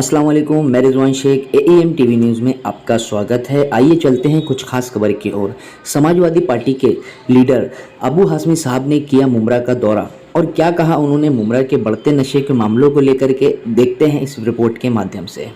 अस्सलाम वालेकुम, मैं Rizwan Shaikh. AM TV news में आपका स्वागत है। आइए चलते हैं कुछ खास खबर की ओर। समाजवादी पार्टी के लीडर अबू हाशमी साहब ने किया मुमरा का दौरा और क्या कहा उन्होंने मुमरा के बढ़ते नशे के मामलों को लेकर के, देखते हैं इस रिपोर्ट के माध्यम से।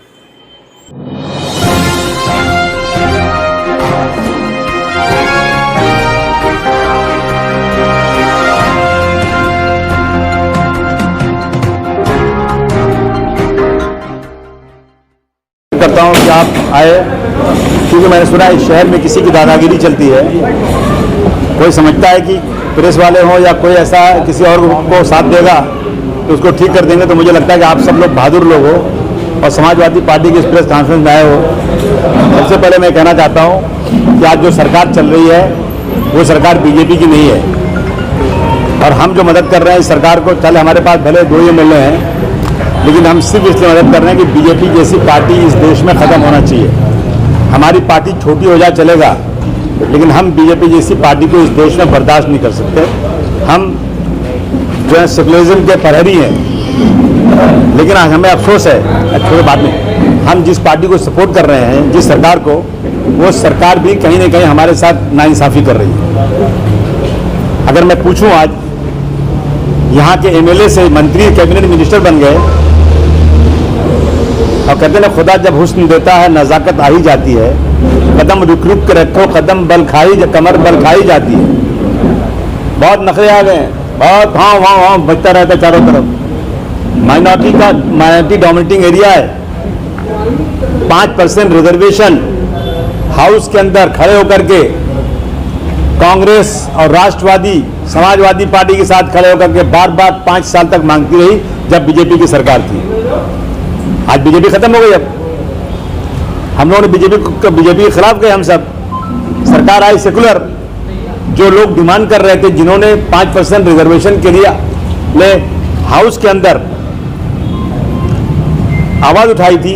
करता हूँ कि आप आए, क्योंकि मैंने सुना इस शहर में किसी की दादागिरी चलती है। कोई समझता है कि प्रेस वाले हों या कोई ऐसा किसी और को साथ देगा तो उसको ठीक कर देंगे। तो मुझे लगता है कि आप सब लोग बहादुर लोग हो और समाजवादी पार्टी की इस प्रेस कॉन्फ्रेंस में आए हो। सबसे पहले मैं कहना चाहता हूँ कि आज जो सरकार चल रही है वो सरकार बीजेपी की नहीं है, और हम जो मदद कर रहे हैं इस सरकार को, चल हमारे पास भले 2 एमएलए हैं, लेकिन हम सिर्फ इसलिए मदद कर रहे हैं कि बीजेपी जैसी पार्टी इस देश में ख़त्म होना चाहिए। हमारी पार्टी छोटी हो जाए चलेगा, लेकिन हम बीजेपी जैसी पार्टी को इस देश में बर्दाश्त नहीं कर सकते। हम जो है सेकुलरिज्म के प्रहरी हैं, लेकिन आज हमें अफसोस है, अच्छी बात नहीं, हम जिस पार्टी को सपोर्ट कर रहे हैं, जिस सरकार को, वो सरकार भी कहीं ना कहीं हमारे साथ नाइंसाफ़ी कर रही है। अगर मैं पूछूं, आज यहाँ के एमएलए से मंत्री, कैबिनेट मिनिस्टर बन गए, और कहते हैं खुदा जब हुस्न देता है नज़ाकत आ ही जाती है, कदम रुक रुक के रखो कदम बल खाई, कमर बल खाई जाती है। बहुत नखरे आ गए, बहुत हाँ बचता रहता है चारों तरफ। माइनॉरिटी डोमिनेटिंग एरिया है, 5% रिजर्वेशन हाउस के अंदर खड़े होकर के कांग्रेस और राष्ट्रवादी समाजवादी पार्टी के साथ खड़े होकर के बार बार 5 साल तक मांगती रही जब बीजेपी की सरकार थी। आज बीजेपी खत्म हो गई, अब हम लोगों ने बीजेपी के खिलाफ गए, हम सब। सरकार आई सेकुलर। जो लोग डिमांड कर रहे थे, जिन्होंने 5% रिजर्वेशन के लिए हाउस के अंदर आवाज उठाई थी,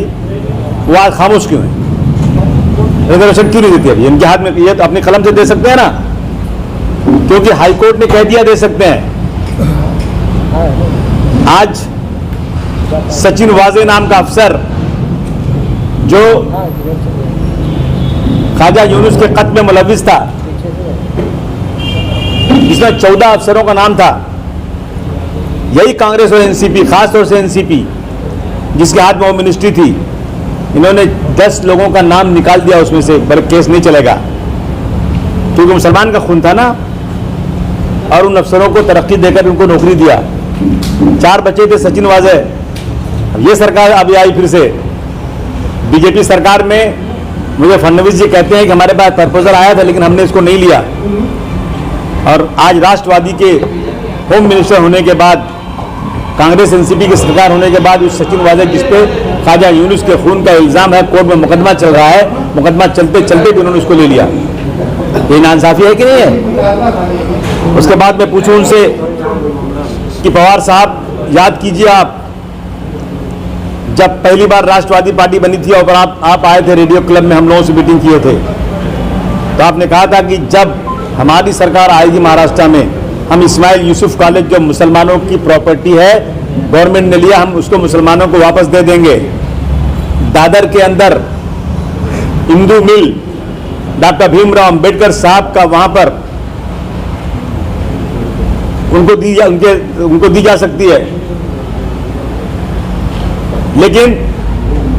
वो आज खामोश क्यों है? रिजर्वेशन क्यों नहीं देती? अभी इनके हाथ में, ये तो अपनी कलम से दे सकते हैं ना, क्योंकि हाईकोर्ट ने कह दिया दे सकते हैं। आज सचिन वाजे नाम का अफसर, जो ख्वाजा यूनुस के कत्ल में मुलविस था, जिसमें 14 अफसरों का नाम था, यही कांग्रेस और एनसीपी, खासतौर से एनसीपी जिसके हाथ में वो मिनिस्ट्री थी, इन्होंने 10 लोगों का नाम निकाल दिया उसमें से, बल्कि केस नहीं चलेगा, क्योंकि मुसलमान का खून था ना, और उन अफसरों को तरक्की देकर उनको नौकरी दिया। 4 बच्चे थे सचिन वाजे। ये सरकार अभी आई फिर से, बीजेपी सरकार में। मुझे फडणवीस जी कहते हैं कि हमारे पास प्रपोजल आया था, लेकिन हमने इसको नहीं लिया। और आज राष्ट्रवादी के होम मिनिस्टर होने के बाद, कांग्रेस एनसीपी की सरकार होने के बाद, उस सचिन वाजे जिस पे ख्वाजा यूनुस के खून का इल्जाम है, कोर्ट में मुकदमा चल रहा है, मुकदमा चलते चलते भी उन्होंने उसको ले लिया। ये नाइंसाफी है कि नहीं है? उसके बाद मैं पूछूं उनसे कि पवार साहब, याद कीजिए, आप जब पहली बार राष्ट्रवादी पार्टी बनी थी और आप आए थे रेडियो क्लब में, हम लोगों से मीटिंग किए थे, तो आपने कहा था कि जब हमारी सरकार आएगी महाराष्ट्र में, हम इस्माइल यूसुफ कॉलेज जो मुसलमानों की प्रॉपर्टी है, गवर्नमेंट ने लिया, हम उसको मुसलमानों को वापस दे देंगे। दादर के अंदर हिंदू मिल डॉक्टर भीमराव अंबेडकर साहब का, वहां पर उनको दी जा सकती है, लेकिन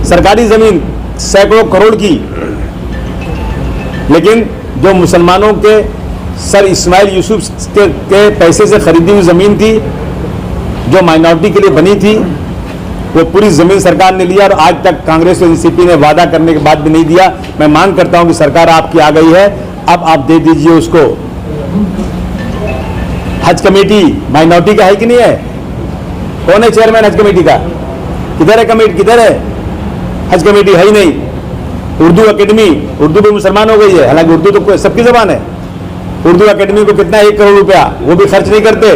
सरकारी जमीन सैकड़ों करोड़ की, लेकिन जो मुसलमानों के सर इस्माइल यूसुफ के पैसे से खरीदी हुई जमीन थी, जो माइनॉरिटी के लिए बनी थी, वो पूरी जमीन सरकार ने लिया, और आज तक कांग्रेस और एनसीपी ने वादा करने के बाद भी नहीं दिया। मैं मांग करता हूं कि सरकार आपकी आ गई है, अब आप दे दीजिए उसको। हज कमेटी माइनॉरिटी का है कि नहीं है? कौन है चेयरमैन हज कमेटी का? किधर है कमेटी? किधर है? हज कमेटी है ही नहीं। उर्दू एकेडमी, उर्दू भी मुसलमान हो गई है, हालांकि उर्दू तो सबकी जबान है। उर्दू एकेडमी को कितना, 1 करोड़ रुपया, वो भी खर्च नहीं करते।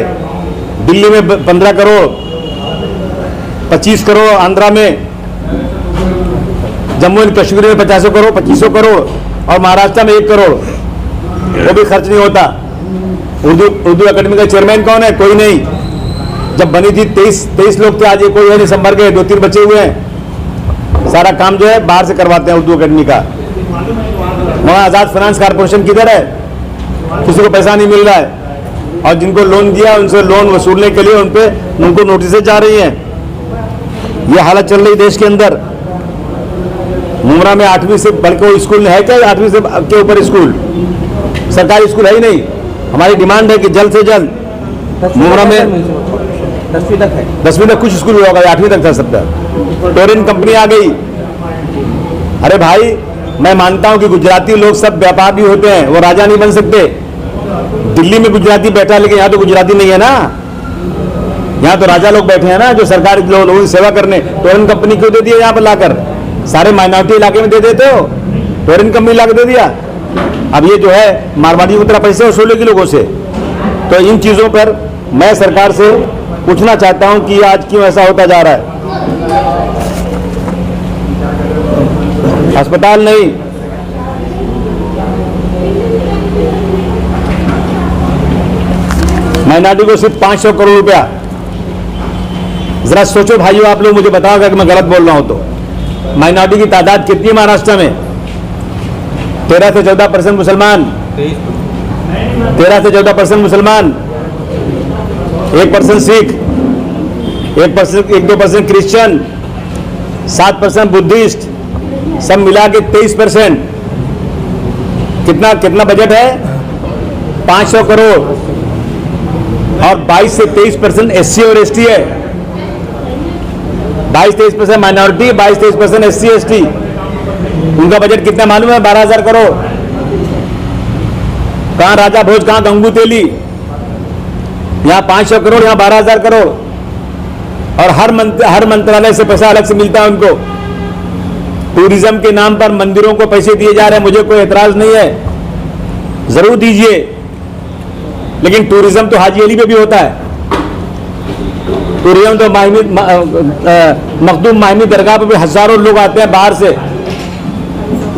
दिल्ली में 15 करोड़, 25 करोड़, आंध्रा में, जम्मू एंड कश्मीर में 50 करोड़, 25 करोड़, और महाराष्ट्र में 1 करोड़, वो भी खर्च नहीं होता। उर्दू एकेडमी का चेयरमैन कौन है? कोई नहीं। जब बनी थी 23 लोग थे, आज ये कोई है नहीं, संभर गए, 2-3 बचे हुए हैं। सारा काम जो है बाहर से करवाते हैं उर्दू अकेडमी का। वहाँ आज़ाद फाइनेंस कॉर्पोरेशन किधर है? किसी को पैसा नहीं मिल रहा है, और जिनको लोन दिया उनसे लोन वसूलने के लिए उनको नोटिसें जा रही हैं। ये हालत चल रही देश के अंदर। मुमरा में 8वीं से बढ़ के स्कूल है क्या? 8वीं से के ऊपर स्कूल, सरकारी स्कूल है ही नहीं। हमारी डिमांड है कि जल्द से जल्द मुमरा में 10वीं तक है, 10वीं तक कुछ स्कूल होगा, 8वीं तक था सबका। टोरिन कंपनी आ गई। अरे भाई, मैं मानता हूं कि गुजराती लोग सब व्यापारी होते हैं, वो राजा नहीं बन सकते। दिल्ली में गुजराती बैठा है, लेकिन यहाँ तो गुजराती नहीं है ना। यहाँ तो राजा लोग बैठे हैं ना, जो सरकारी लोगों की सेवा करने। टोरिन कंपनी क्यों दे दिया यहाँ पर लाकर? सारे माइनॉरिटी इलाके में दे देते हो, टोरिन कंपनी लाकर दे दिया। अब ये जो है मारवाड़ी की तरह पैसे वसूलेगी लोगों से। तो इन चीजों पर मैं सरकार से पूछना चाहता हूं कि आज क्यों ऐसा होता जा रहा है। अस्पताल नहीं, माइनॉरिटी को सिर्फ 500 करोड़ रुपया। जरा सोचो भाइयों, आप लोग मुझे बताओ अगर मैं गलत बोल रहा हूं तो। माइनॉरिटी की तादाद कितनी है महाराष्ट्र में? 13 से 14% मुसलमान, 13 से 14% मुसलमान, 1% सिख, 1-2% क्रिश्चियन, 7% बुद्धिस्ट, सब मिला के 23%। कितना बजट है? 500 करोड़। और 22 से 23% SC और ST है। 22-23% माइनॉरिटी, 22-23% SC ST। उनका बजट कितना मालूम है? 12,000 करोड़। कहां राजा भोज, कहां गंगू तेली? यहां 500 करोड़, यहां 12,000 करोड़। और हर मंत्रालय से पैसा अलग से मिलता है उनको। टूरिज्म के नाम पर मंदिरों को पैसे दिए जा रहे हैं, मुझे कोई एतराज नहीं है, जरूर दीजिए, लेकिन टूरिज्म तो हाजी अली पे भी होता है। टूरिज्म तो मखदूम माहिमी दरगाह पर भी हजारों लोग आते हैं बाहर से।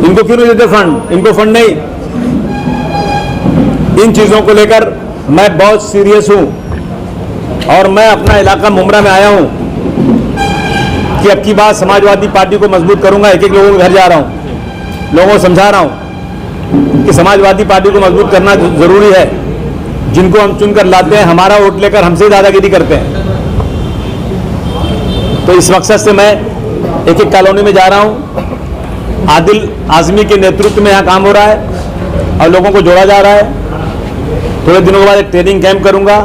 इनको क्यों नहीं देते फंड? इनको फंड नहीं। इन चीजों को लेकर मैं बहुत सीरियस हूं, और मैं अपना इलाका मुमरा में आया हूं कि अब की बात समाजवादी पार्टी को मजबूत करूंगा। एक लोगों के घर जा रहा हूं, लोगों को समझा रहा हूं कि समाजवादी पार्टी को मजबूत करना जरूरी है। जिनको हम चुनकर लाते हैं, हमारा वोट लेकर हमसे दादागिरी करते हैं। तो इस मकसद से मैं एक कॉलोनी में जा रहा हूं। आदिल आजमी के नेतृत्व में यहाँ काम हो रहा है और लोगों को जोड़ा जा रहा है। थोड़े दिनों के बाद एक ट्रेनिंग कैंप करूंगा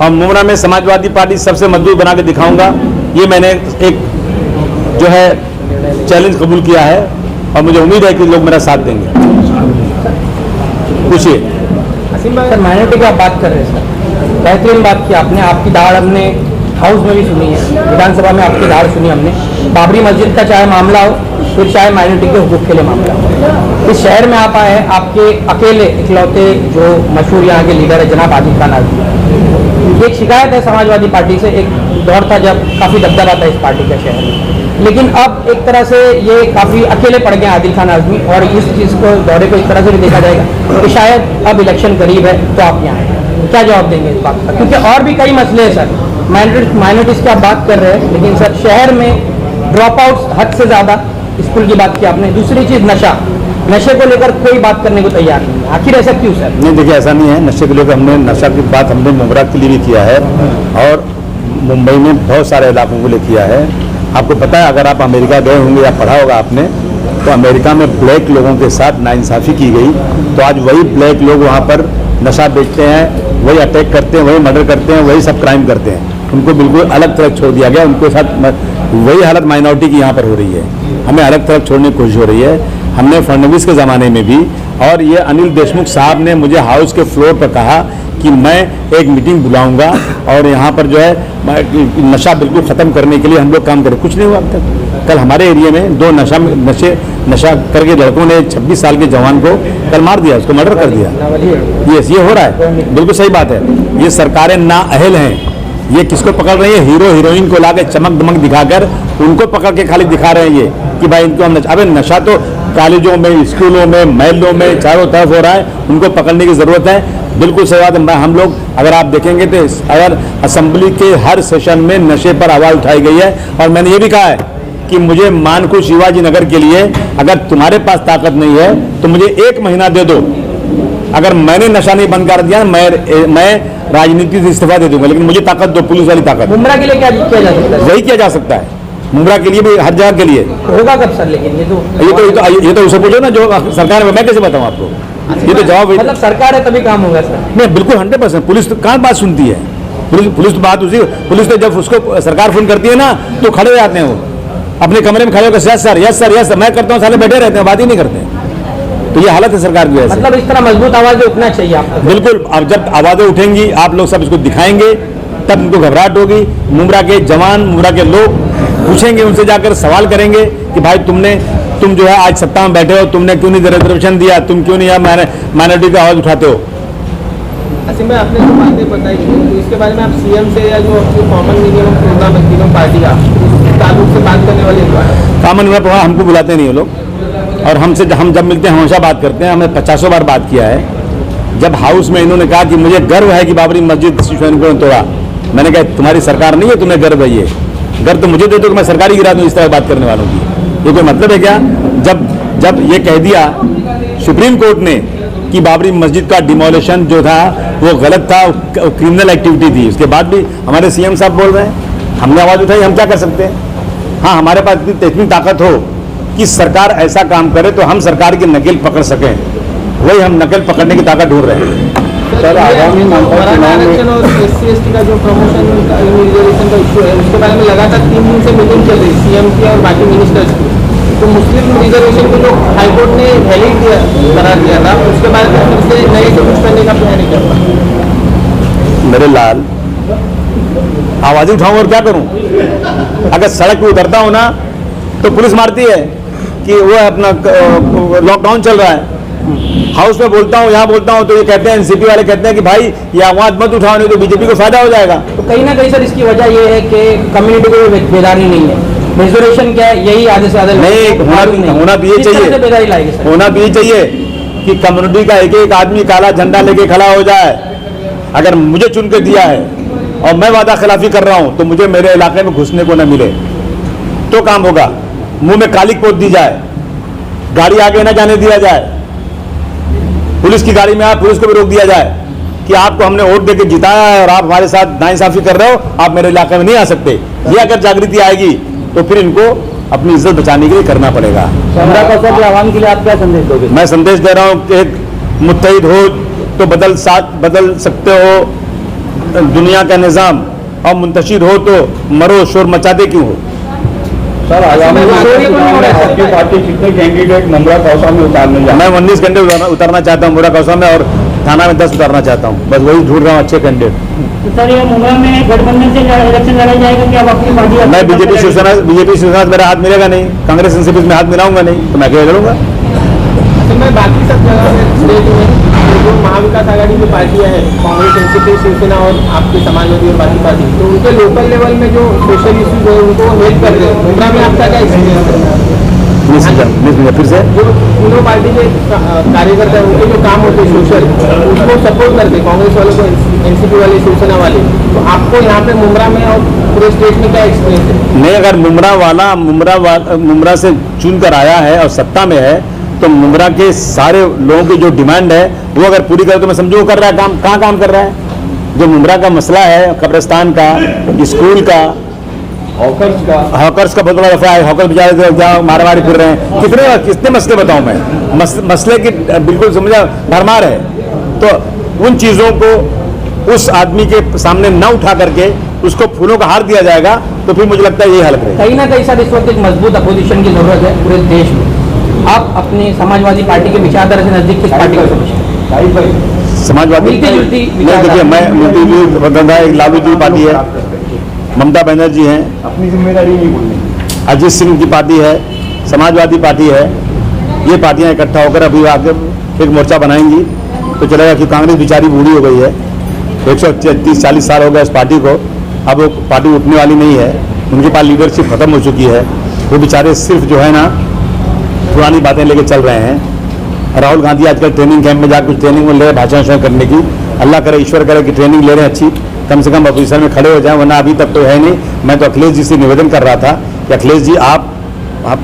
और मुमरा में समाजवादी पार्टी सबसे मजबूत बना के दिखाऊंगा। ये मैंने एक जो है चैलेंज कबूल किया है, और मुझे उम्मीद है कि लोग मेरा साथ देंगे। पूछिए। सर, माइनॉरिटी की आप बात कर रहे हैं सर, बेहतरीन बात की आपने। आपकी दाड़ हमने हाउस में भी सुनी है, विधानसभा में आपकी दाड़ सुनी हमने। बाबरी मस्जिद का चाहे मामला हो, फिर चाहे माइनॉरिटी के हुकूक के लिए मामला हो। इस शहर में आप आए हैं, आपके अकेले इकलौते जो मशहूर यहाँ के लीडर है जनाब आदिल खान आजमी। एक शिकायत है समाजवादी पार्टी से, एक दौर था जब काफ़ी दबदबा था इस पार्टी का शहर में, लेकिन अब एक तरह से ये काफ़ी अकेले पड़ गए आदिल खान आजमी। और इस चीज़ को, दौरे को इस तरह से भी देखा जाएगा कि शायद अब इलेक्शन करीब है तो आप यहाँ आए। क्या जवाब देंगे इस बात का? क्योंकि और भी कई मसले हैं सर, माइनॉरिटीज़ की आप बात कर रहे हैं, लेकिन सर शहर में ड्रॉप आउट्स हद से ज़्यादा, स्कूल की बात की आपने। दूसरी चीज़ नशे को लेकर कोई बात करने को तैयार नहीं है। आखिर ऐसा क्यों सर? नहीं, देखिए ऐसा नहीं है। नशे को लेकर हमने, नशा की बात हमने मुमरा के लिए भी किया है, और मुंबई में बहुत सारे इलाकों को लिए किया है। आपको पता है, अगर आप अमेरिका गए होंगे या पढ़ा होगा आपने, तो अमेरिका में ब्लैक लोगों के साथ नाइंसाफ़ी की गई, तो आज वही ब्लैक लोग वहाँ पर नशा बेचते हैं, वही अटैक करते हैं, वही मर्डर करते हैं, वही सब क्राइम करते हैं। उनको बिल्कुल अलग थलग छोड़ दिया गया। उनके साथ वही हालत माइनॉरिटी की यहाँ पर हो रही है। हमें अलग थलग छोड़ने की कोशिश हो रही है। हमने फडणवीस के ज़माने में भी, और ये अनिल देशमुख साहब ने मुझे हाउस के फ्लोर पर कहा कि मैं एक मीटिंग बुलाऊंगा और यहाँ पर जो है नशा बिल्कुल ख़त्म करने के लिए हम लोग काम करें। कुछ नहीं हुआ अब तक। कल हमारे एरिया में 2 नशा करके लड़कों ने 26 साल के जवान को कल मार दिया, उसको मर्डर कर दिया। ये हो रहा है, बिल्कुल सही बात है। ये सरकारें नाअहल हैं। ये किसको पकड़ रही है? हीरो हीरोइन को लाके चमक दमक दिखाकर उनको पकड़ के खाली दिखा रहे हैं ये कि भाई इनको हम अबे नशा तो कॉलेजों में, स्कूलों में, महलों में चारों तरफ हो रहा है। उनको पकड़ने की ज़रूरत है। बिल्कुल सही बात है। हम लोग अगर आप देखेंगे तो अगर असेंबली के हर सेशन में नशे पर आवाज़ उठाई गई है, और मैंने ये भी कहा है कि मुझे मानखुर शिवाजी नगर के लिए अगर तुम्हारे पास ताकत नहीं है तो मुझे 1 महीना दे दो, अगर मैंने नशा नहीं बंद कर दिया मैं राजनीति से इस्तीफा दे दूंगा, लेकिन मुझे ताकत दो, पुलिस वाली ताकत। मुमरा के लिए क्या किया जा सकता है? वही किया जा सकता है, मुमरा के लिए भी, हर जगह के लिए। होगा कब सर? लेकिन ये तो उसे पूछो ना जो सरकार में, मैं कैसे बताऊं आपको, ये तो जवाब। मतलब सरकार है तभी काम होगा सर? नहीं, बिल्कुल 100%। पुलिस तो कहाँ बात सुनती है, पुलिस तो बात उसी, पुलिस तो जब उसको सरकार फोन करती है ना तो खड़े हो जाते हैं, वो अपने कमरे में खड़े होकर yes sir yes sir yes sir मैं करता हूँ, साले बैठे रहते हैं, बात ही नहीं करते। तो ये हालत है सरकार की वजह से। मतलब इस तरह मजबूत आवाजें उठना चाहिए आपको? बिल्कुल, अब जब आवाजें उठेंगी, आप लोग सब इसको दिखाएंगे, तब उनको घबराहट होगी। मुमरा के जवान, मुमरा के लोग पूछेंगे, उनसे जाकर सवाल करेंगे कि भाई तुम जो है आज सत्ता में बैठे हो, तुमने क्यों नहीं रिजर्वेशन दिया, तुम क्यों नहीं माइनॉरिटी की आवाज उठाते हो। असीम भाई, आपने जो बातें बताई तो इसके बारे में आप सीएम से या जो कॉमन मिनिमम प्रोग्राम है तीनों पार्टी का, ताल्लुक से बात करने वाले कॉमन मिनिमम प्रोग्राम हमको बुलाते नहीं वो लोग, और हम जब मिलते हैं हमेशा बात करते हैं। हमें 50 बार बात किया है। जब हाउस में इन्होंने कहा कि मुझे गर्व है कि बाबरी मस्जिद ने तोड़ा, मैंने कहा तुम्हारी सरकार नहीं है, तुम्हें गर्व है, ये गर्व तो मुझे दे दो कि मैं सरकारी गिरा दूं इस तरह बात करने वालों की। ये कोई मतलब है क्या? जब ये कह दिया सुप्रीम कोर्ट ने कि बाबरी मस्जिद का डिमोलिशन जो था वो गलत था, क्रिमिनल एक्टिविटी थी, उसके बाद भी हमारे सीएम साहब बोल रहे हैं, हमने आवाज उठाई, हम क्या कर सकते हैं? हाँ, हमारे पास इतनी ताकत हो कि सरकार ऐसा काम करे तो हम सरकार की नकेल पकड़ सकें, वही हम नकेल पकड़ने की ताकत ढूंढ रहे हैं। सर, आगामी आरक्षण और SC/ST का जो प्रमोशन रिजर्वेशन का इशू है, उसके बारे में लगातार 3 दिन से मीटिंग चल रही है सीएम की और बाकी मिनिस्टर्स की। तो मुस्लिम रिजर्वेशन को जो हाईकोर्ट ने वैलिड करार दिया था, उसके बाद फिर से नए से कुछ करने का प्लान है क्या? मेरे लाल, आवाज उठाऊं और क्या करूं? अगर सड़क पे उतरता हूं ना तो पुलिस मारती है कि वो अपना लॉकडाउन चल रहा है। हाउस में बोलता हूँ, यहाँ बोलता हूँ तो ये कहते हैं, एनसीपी वाले कहते हैं कि भाई ये आवाज मत उठाओ, नहीं तो बीजेपी को फायदा हो जाएगा। तो कहीं ना कहीं सर इसकी वजह ये है कि कम्युनिटी को बेदारी नहीं है। रिजर्वेशन क्या है, यही आधे से ज्यादा नहीं, होना भी ये चाहिए, बेदारी लाएगी सर, होना भी ये चाहिए कि कम्युनिटी का एक आदमी काला झंडा लेके खड़ा हो जाए। अगर मुझे चुन के दिया है और मैं वादा खिलाफी कर रहा हूं तो मुझे मेरे इलाके में घुसने को न मिले तो काम होगा। मुंह में कालिक पोत दी जाए, गाड़ी आगे न जाने दिया जाए, पुलिस की गाड़ी में आप पुलिस को भी रोक दिया जाए कि आपको हमने वोट देकर जिताया है और आप हमारे साथ नाइंसाफी कर रहे हो, आप मेरे इलाके में नहीं आ सकते। ये अगर जागृति आएगी तो फिर इनको अपनी इज्जत बचाने के लिए करना पड़ेगा। आवाम के लिए आप क्या संदेश दोगे? मैं संदेश दे रहा हूं कि एक मुत्तहिद हो तो बदल सकते हो दुनिया का निजाम, और मुंतशिर हो तो मरो, शोर मचाते क्यों हो। सर, आगामी आपकी पार्टी कितने कैंडिडेट मुमरा कौसा में उतारने जा? मैं 19 कैंडिडेट उतारना चाहता हूँ मुमरा कौसा में, और थाना में 10 उतारना चाहता हूँ, बस वही ढूंढ रहा हूँ अच्छे कैंडिडेट। तो सर, ये मुमरा में गठबंधन से इलेक्शन लड़ा जाएगा कि अब अपनी पार्टी? मैं बीजेपी शिवसेना मेरा हाथ मिलेगा नहीं, कांग्रेस एनसीपी में हाथ मिलाऊंगा नहीं, तो मैं अकेले लड़ूंगा। मैं बाकी सब जगह स्टेट में जो महाविकास आघाड़ी की पार्टियां हैं, कांग्रेस, एनसीपी, शिवसेना और आपके समाजवादी और बाकी पार्टी, तो उनके लोकल लेवल में जो सोशल इश्यूज है उनको हेल्प कर रहे हैं। मुमरा में आपका क्या एक्सपीरियंस है? फिर से जो तीनों पार्टी के कार्यकर्ता हैं, उनके जो काम होते हैं सोशल, उसको सपोर्ट करते कांग्रेस वालों को, एनसीपी वाले, शिवसेना वाले, तो आपको यहाँ पे मुमरा में और पूरे स्टेट में क्या एक्सपीरियंस है? नहीं, अगर मुमरा से चुन कर आया है और सत्ता में है तो मुमरा के सारे लोगों की जो डिमांड है वो अगर पूरी करे तो मैं समझू वो कर रहा है काम। कहाँ काम कर रहा है? जो मुमरा का मसला है, कब्रिस्तान का, स्कूल का, हॉकर्स का बहुत बड़ा दफा है। हॉकर बेचारे जहाँ मारामारी फिर रहे हैं, कितने मसले बताऊं मैं? मसले की बिल्कुल समझा भरमार है। तो उन चीज़ों को उस आदमी के सामने न उठा करके उसको फूलों का हार दिया जाएगा तो फिर मुझे लगता है यही हल करेगा। कहीं ना कहीं सर इस वक्त एक मजबूत अपोजिशन की जरूरत है पूरे देश में। आप अपनी समाजवादी पार्टी के विचारधारा से नजदीक किस पार्टी को समझते? समाजवादी देखिए, मैं मिलती जुलती एक लालू जी पार्टी है, ममता बनर्जी हैं, अपनी जिम्मेदारी नहीं भूलनी। अजीत सिंह की पार्टी है, समाजवादी पार्टी है। ये पार्टियां इकट्ठा होकर अभी आगे एक मोर्चा बनाएंगी तो चलेगा कि कांग्रेस बेचारी बूढ़ी हो गई है, 130-40 साल हो गए इस पार्टी को, अब वो पार्टी उठने वाली नहीं है, उनके पास लीडरशिप खत्म हो चुकी है। वो बेचारे सिर्फ जो है ना पुरानी बातें लेके चल रहे हैं। राहुल गांधी आजकल ट्रेनिंग कैंप में जाकर कुछ ट्रेनिंग में ले रहे, भाषण करने की। अल्लाह करे, ईश्वर करे कि ट्रेनिंग ले रहे हैं अच्छी, कम से कम ऑफिसर में खड़े हो जाएं, वरना अभी तक तो है नहीं। मैं तो अखिलेश जी से निवेदन कर रहा था कि अखिलेश जी आप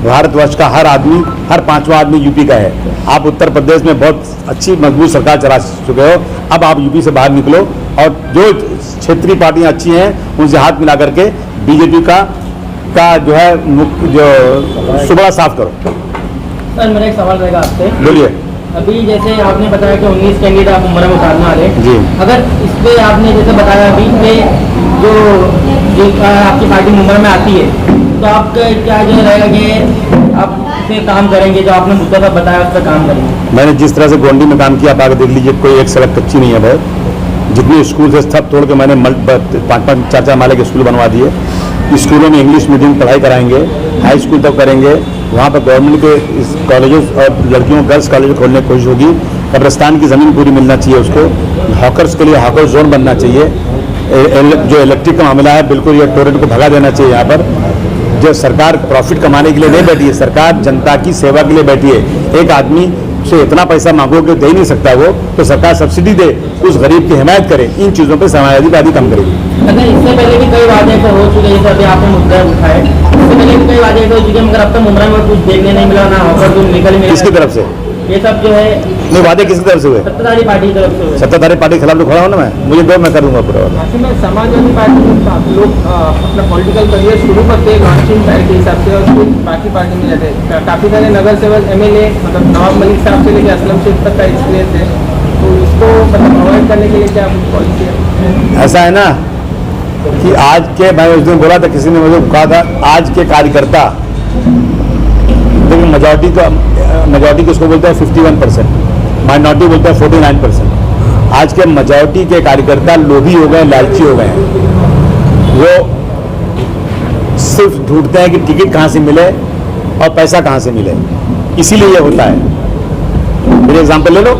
भारतवर्ष का हर आदमी, हर पांचवा आदमी यूपी का है। आप उत्तर प्रदेश में बहुत अच्छी मजबूत सरकार चला चुके हो, अब आप यूपी से बाहर निकलो और जो क्षेत्रीय पार्टियां अच्छी हैं उनसे हाथ मिला करके बीजेपी का जो है जो सुबह साफ करो। सर मेरा एक सवाल रहेगा आपसे। बोलिए। अभी जैसे आपने बताया कि 19 कैंडिडेट आप मुमरा में उतारने वाले हैं। जी। अगर इस पे आपने जैसे बताया अभी कि जो आपकी पार्टी मुमरा में आती है तो आपका क्या जो रहेगा कि आप से काम करेंगे, जो आपने मुद्दा सब बताया उस पर काम करेंगे? मैंने जिस तरह से गोंडी में काम किया, आप आगे देख लीजिए, कोई एक सड़क कच्ची नहीं है बहुत। जितने स्कूल से सब तोड़ के मैंने 5-5 4-4 माले के स्कूल बनवा दिए। स्कूलों में इंग्लिश मीडियम पढ़ाई कराएंगे, हाई स्कूल तक करेंगे। वहाँ पर गवर्नमेंट के कॉलेजेस और लड़कियों गर्ल्स कॉलेज खोलने की कोशिश होगी। कब्रिस्तान की ज़मीन पूरी मिलना चाहिए उसको। हॉकर्स के लिए हॉकर जोन बनना चाहिए। जो इलेक्ट्रिक का मामला है, बिल्कुल ये टोरेंट को भगा देना चाहिए। यहाँ पर जो सरकार प्रॉफिट कमाने के लिए नहीं बैठी है, सरकार जनता की सेवा के लिए बैठी है। एक आदमी से इतना पैसा मांगोगे दे ही नहीं सकता वो, तो सरकार सब्सिडी दे, उस गरीब की हिमायत करे। इन चीज़ों पर समाजवादी कम करेगी। अच्छा, इससे पहले भी कई वादे ऐसे हो चुके हैं, जैसे अभी आपने मुद्दा उठाया, इससे पहले भी कई वादे ऐसे हो चुके हैं, मगर अब तक मुमरा में कुछ देखने नहीं मिला, ना ऑफर जो निकल मिला। किसकी तरफ से? ये सब जो है नहीं, वादे किसकी तरफ से हुए? सत्ताधारी पार्टी की तरफ से हुए। सत्ताधारी पार्टी के खिलाफ तो खड़ा हूँ ना मैं दो मैं कर दूंगा पूरा। ऐसे में समाजवादी पार्टी में आप लोग अपना पॉलिटिकल करियर शुरू करते हैं लॉन्चिंग पैड के हिसाब से और फिर बाकी पार्टी में जाते हैं। काफ़ी सारे नगर सेवक MLA मतलब नवाब मलिक साहब से लेकर असलम शेख तक का एक्सपीरियंस है, तो इसको मतलब अवॉइड करने के लिए क्या पॉलिसी है? ऐसा है ना कि आज के, मैं उस दिन बोला था, किसी ने मुझे कहा था, आज के कार्यकर्ता देखिए, मेजॉरिटी किसको बोलते हैं? 51%, माइनॉरिटी बोलते हैं 49%। आज के मेजॉरिटी के कार्यकर्ता लोभी हो गए, लालची हो गए हैं। वो सिर्फ ढूंढते हैं कि टिकट कहाँ से मिले और पैसा कहाँ से मिले, इसीलिए ये होता है। मेरे एग्जाम्पल ले लो,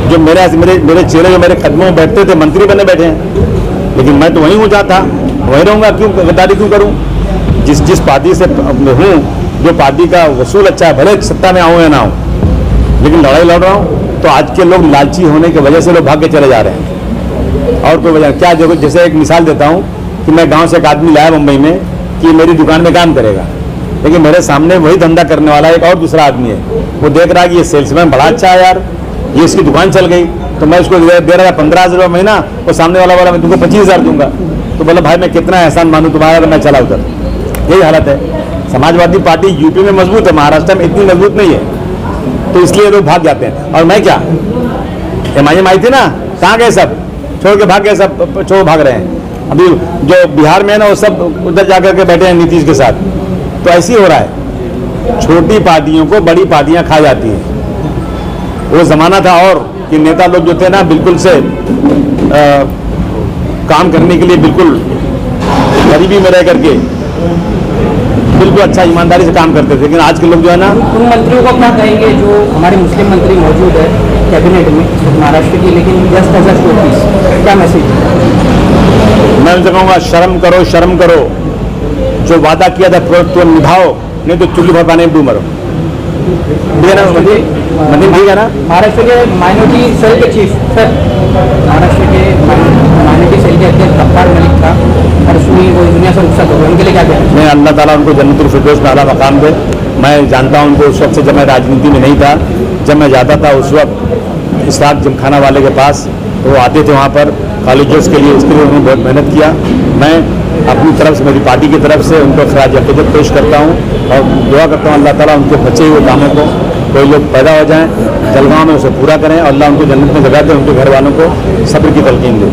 जो मेरे चेहरे जो मेरे कदमों में बैठते थे, मंत्री बने बैठे हैं, लेकिन मैं तो वहीं हूँ जहाँ था, वहीं रहूँगा। क्यों गद्दारी क्यों करूँ? जिस पार्टी से हूँ, जो पार्टी का वसूल अच्छा है, भले सत्ता में आऊँ या ना आऊँ, लेकिन लड़ाई लड़ रहा हूँ। तो आज के लोग लालची होने की वजह से लोग भाग के चले जा रहे हैं, और कोई वजह क्या? जो जैसे एक मिसाल देता हूँ कि मैं गांव से एक आदमी लाया मुंबई में कि मेरी दुकान में काम करेगा, लेकिन मेरे सामने वही धंधा करने वाला एक और दूसरा आदमी है। वो देख रहा है कि ये सेल्समैन बड़ा अच्छा है यार, ये इसकी दुकान चल गई, तो मैं उसको दे रहा था 15,000 रुपये महीना, और सामने वाला मैं तुमको 25,000 दूंगा। तो बोला भाई मैं कितना एहसान मानूं तुम्हारा, तो मैं चला उधर। यही हालत है। समाजवादी पार्टी यूपी में मजबूत है, महाराष्ट्र में इतनी मजबूत नहीं है, तो इसलिए लोग भाग जाते हैं। और मैं क्या, MIM आई थी ना, कहाँ गए सब? छोड़ के भाग गए सब, छोड़ भाग रहे हैं। अभी जो बिहार में है ना, वो सब उधर जाकर के बैठे हैं नीतीश के साथ। तो ऐसे ही हो रहा है, छोटी पार्टियों को बड़ी पार्टियां खा जाती हैं। वो जमाना था और कि नेता लोग जो थे ना, बिल्कुल से काम करने के लिए बिल्कुल गरीबी में रह करके बिल्कुल अच्छा ईमानदारी से काम करते थे। लेकिन आज के लोग जो है ना, उन मंत्रियों को अपना कहेंगे जो हमारे मुस्लिम मंत्री मौजूद है कैबिनेट में महाराष्ट्र की, लेकिन जस्ट एज अ शोपीस, क्या मैसेज? मैं उनसे कहूँगा शर्म करो, शर्म करो। जो वादा किया था तो निभाओ, नहीं तो चुल्ली भर पानी में डूब मरो। ठीक है ना मंदिर? ठीक है ना? महाराष्ट्र के माइनॉरिटी सेल के चीफ सर, महाराष्ट्र के माइनॉरिटी सेल के अध्यक्ष गफ्फार मलिक का परसों वो दुनिया से रुखसत हो गए, उनके लिए क्या कहना है? मैं अल्लाह ताला उनको जन्नतुल फिरदौस में आला मकाम दे। मैं जानता हूँ उनको उस वक्त से, जब मैं राजनीति में नहीं था। जब मैं जाता था उस वक्त इस्लाक जिमखाना वाले के पास, तो वो आते थे वहाँ पर कॉलेजेस के लिए, इसके लिए उन्होंने बहुत मेहनत किया। मैं अपनी तरफ से, मेरी पार्टी की तरफ से उनको खराज अकीदत पेश करता हूँ और दुआ करता हूँ अल्लाह ताला उनके बचे हुए कामों को, कोई लोग पैदा हो जाएं जलगांव में, उसे पूरा करें और अल्लाह उनको जन्नत में जगह दे, उनके घर वालों को सब्र की तलकीन दे।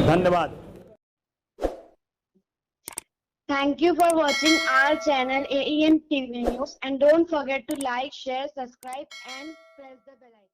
धन्यवाद। Thank you for watching our channel AEM TV News, and don't forget to like, share, subscribe and press the bell icon.